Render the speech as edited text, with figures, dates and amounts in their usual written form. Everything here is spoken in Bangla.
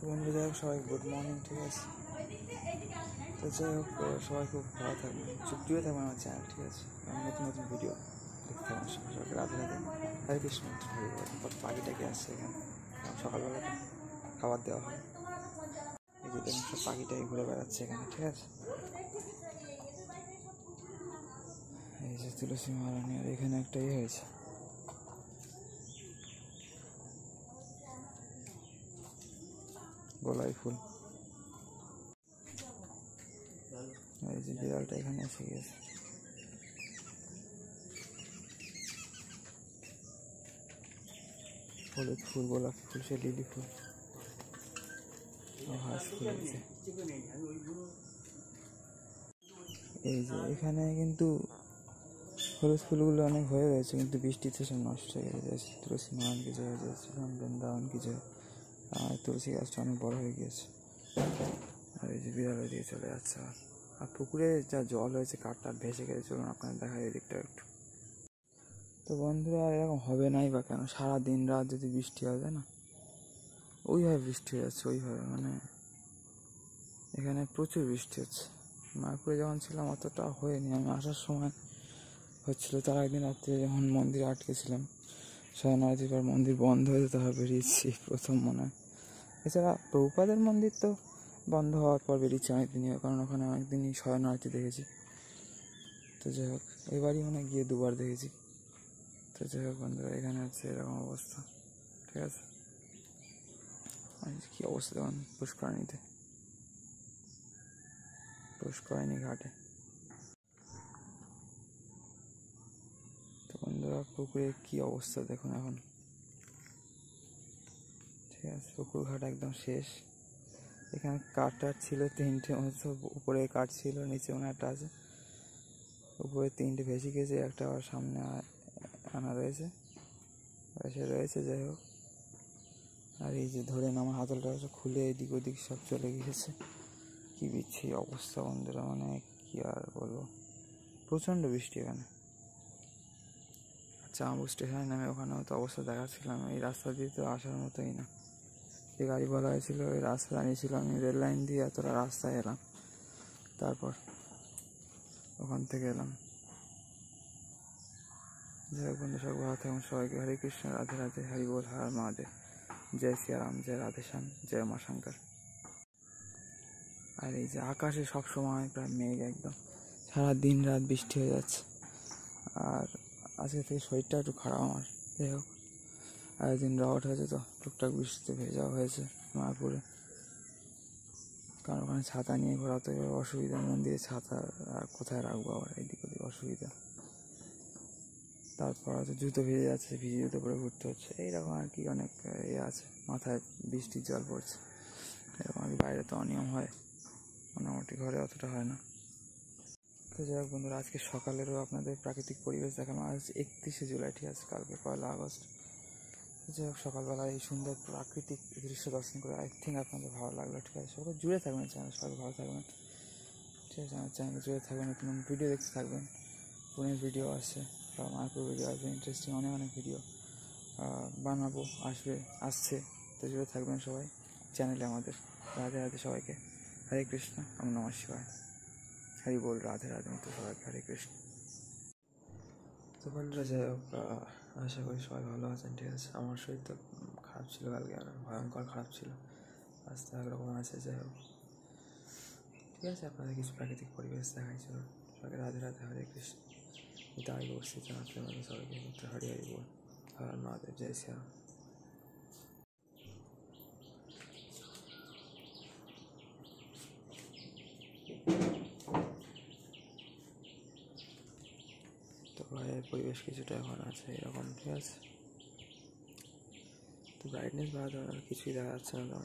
তো বন্ধুরা যাই হোক সবাই গুড মর্নিং, ঠিক আছে। তো যাই হোক সবাই খুব ভালো থাকবে, জুড়ে থাকবে আমার চ্যানেল, ঠিক আছে। নতুন নতুন ভিডিও দেখতে থাকবেন সবাইকে। রাধে রাধে, হরে কৃষ্ণ। পাখিটাকে আসছে এখানে, সকালবেলাটা খাবার দেওয়া হয়। এই যে দেখুন সব পাখিটাই ঘুরে বেড়াচ্ছে এখানে, ঠিক আছে। এই যে তুলসী মহারানী, আর এখানে একটা হয়েছে গোলাই ফুল। এই যে বিড়ালটা এখানে এসে গেছে। হলুদ ফুল, গোলাপ ফুল, সে লিলি ফুল, হাঁস ফুল। এই যে এখানে কিন্তু হলুদ ফুলগুলো অনেক হয়ে রয়েছে, কিন্তু বৃষ্টিতে সব নষ্ট হয়ে গেছে। তুলসী মহারান কিছু হয়ে যাচ্ছিলাম, বৃন্দাবন কিছু, আর তুলসী গাছটা অনেক বড় হয়ে গিয়েছে। আর এই যে বিড়াল দিয়ে চলে যাচ্ছে। আর পুকুরে যা জল হয়েছে, কাঠটার ভেসে গেছে। চলুন আপনার দেখায় এই দিকটা একটু। তো বন্ধুরা এরকম হবে নাই বা কেন, সারা দিন রাত যদি বৃষ্টি হবে না, ওইভাবে বৃষ্টি হয়ে যাচ্ছে, ওইভাবে মানে এখানে প্রচুর বৃষ্টি হচ্ছে। মায়াপুরে যখন ছিলাম অতটা হয়নি, আমি আসার সময় হচ্ছিলো। তার একদিন রাত্রে যখন মন্দিরে আটকেছিলাম, সায়নাথের পর মন্দির বন্ধ হয়ে তারপর বেরিয়েছি প্রথম মনে হয়। এছাড়া প্রভুপাদের মন্দির তো বন্ধ হওয়ার পর বেরিয়েছি অনেকদিনই, কারণ ওখানে অনেকদিনই শয়ন আরতি দেখেছি। তো যাই হোক এবারই মানে গিয়ে দুবার দেখেছি। তো যাই হোক বন্ধুরা, এখানে হচ্ছে এরকম অবস্থা, ঠিক আছে। কী অবস্থা দেখুন পুষ্করিণী ঘাটে। তো বন্ধুরা পুকুরে কী অবস্থা দেখুন এখন, ঠিক আছে। পুকুর ঘাট একদম শেষ। এখানে কাঠ ছিল 3টে, উপরে কাঠ ছিল, নিচে একটা আছে। উপরে 3টে ভেসে গেছে, একটা আবার সামনে আনা রয়েছে, রয়েছে। যাই হোক, আর এই যে ধরে আমার হাতলটা খুলে এদিক ওদিক সব চলে গিয়েছে। কি বিচ্ছিরি অবস্থা বন্ধুরা, মানে কি আর বলবো, প্রচণ্ড বৃষ্টি এখানে। চাঁবুক স্টেশনে নামে ওখানেও তো অবস্থা দেখাচ্ছিলাম। এই রাস্তা দিয়ে তো আসার মতোই না। যে গাড়ি বলা হয়েছিল ওই রাস্তা দাঁড়িয়েছিল, আমি রেল লাইন দিয়ে এতটা রাস্তায় এলাম, তারপর ওখান থেকে এলাম। যাই হোক বন্ধু, সব ভালো থাকুন, সবাইকে হরে কৃষ্ণ, রাধে রাধে, হরি বল, হর মহাদেব, জয় শ্রীরাম, জয় রাধেশ্যাম, জয় মা শঙ্কর। আর এই যে আকাশে সবসময় প্রায় মেঘ, একদম সারা দিন রাত বৃষ্টি হয়ে যাচ্ছে। আর আজকে থেকে শরীরটা একটু খারাপ আমার। যাই হোক, একদিন রওয়াট হয়েছে, তো টুকটাক বৃষ্টিতে ভেজা হয়েছে মায়াপুরে। কারণ ওখানে ছাতা নিয়ে ঘোরা তো অসুবিধা, মন্দিরে ছাতা আর কোথায় রাখবো, আবার এদিক ওদিক অসুবিধা। তারপর হয়তো জুতো ভিজে যাচ্ছে, ভিজে জুতো পরে ঘুরতে হচ্ছে, এইরকম আর কি। অনেক আছে, মাথায় বৃষ্টির জল পড়ছে, এরকম আর কি। বাইরে তো অনিয়ম হয়, মোটামুটি ঘরে অতটা হয় না। তো যাই হোক বন্ধুরা, আজকে সকালেরও আপনাদের প্রাকৃতিক পরিবেশ দেখানো। আজ 31শে জুলাই, ঠিক আছে, কালকে 1 আগস্ট। যাই হোক সকালবেলা এই সুন্দর প্রাকৃতিক দৃশ্য দর্শন করে আই থিঙ্ক আপনাদের ভালো লাগলো, ঠিক আছে। সবাই জুড়ে থাকবেন চ্যানেল, সবাই ভালো থাকবেন, ঠিক আছে। আমার চ্যানেলে জুড়ে থাকবেন, নতুন ভিডিও দেখতে থাকবেন। পুনের ভিডিও আসছে, মায়াপুর ভিডিও আসবে, ইন্টারেস্টিং অনেক ভিডিও বানাবো, আসছে। তো জুড়ে থাকবেন সবাই চ্যানেলে আমাদের। রাধে রাধে সবাইকে, হরে কৃষ্ণ, আমি নমঃ শিবায়, হরি বল, রাধে রাধে। তো সবাইকে হরে কৃষ্ণ। তো বন্ধুরা যাই হোক, আশা করি সবাই ভালো আছেন, ঠিক আছে। আমার শরীর তো খারাপ ছিল কালকে, আর ভয়ঙ্কর খারাপ ছিল, আজ তো একরকম আছে। যাই হোক ঠিক আছে, আপনাদের কিছু প্রাকৃতিক পরিবেশ দেখাইছিল। সবাইকে রাধে রাধে, হরে কৃষ্ণ। তাই উপস্থিত আপনার মধ্যে সবাইকে হরি হরি বল, হর মহাদেব, জয় শ্রীরাম। তো বাইরের পরিবেশ কিছুটা এখন আছে এরকম, ঠিক আছে। তো ব্রাইটনেস বাড়াতে কিছুই দেখা যাচ্ছে না।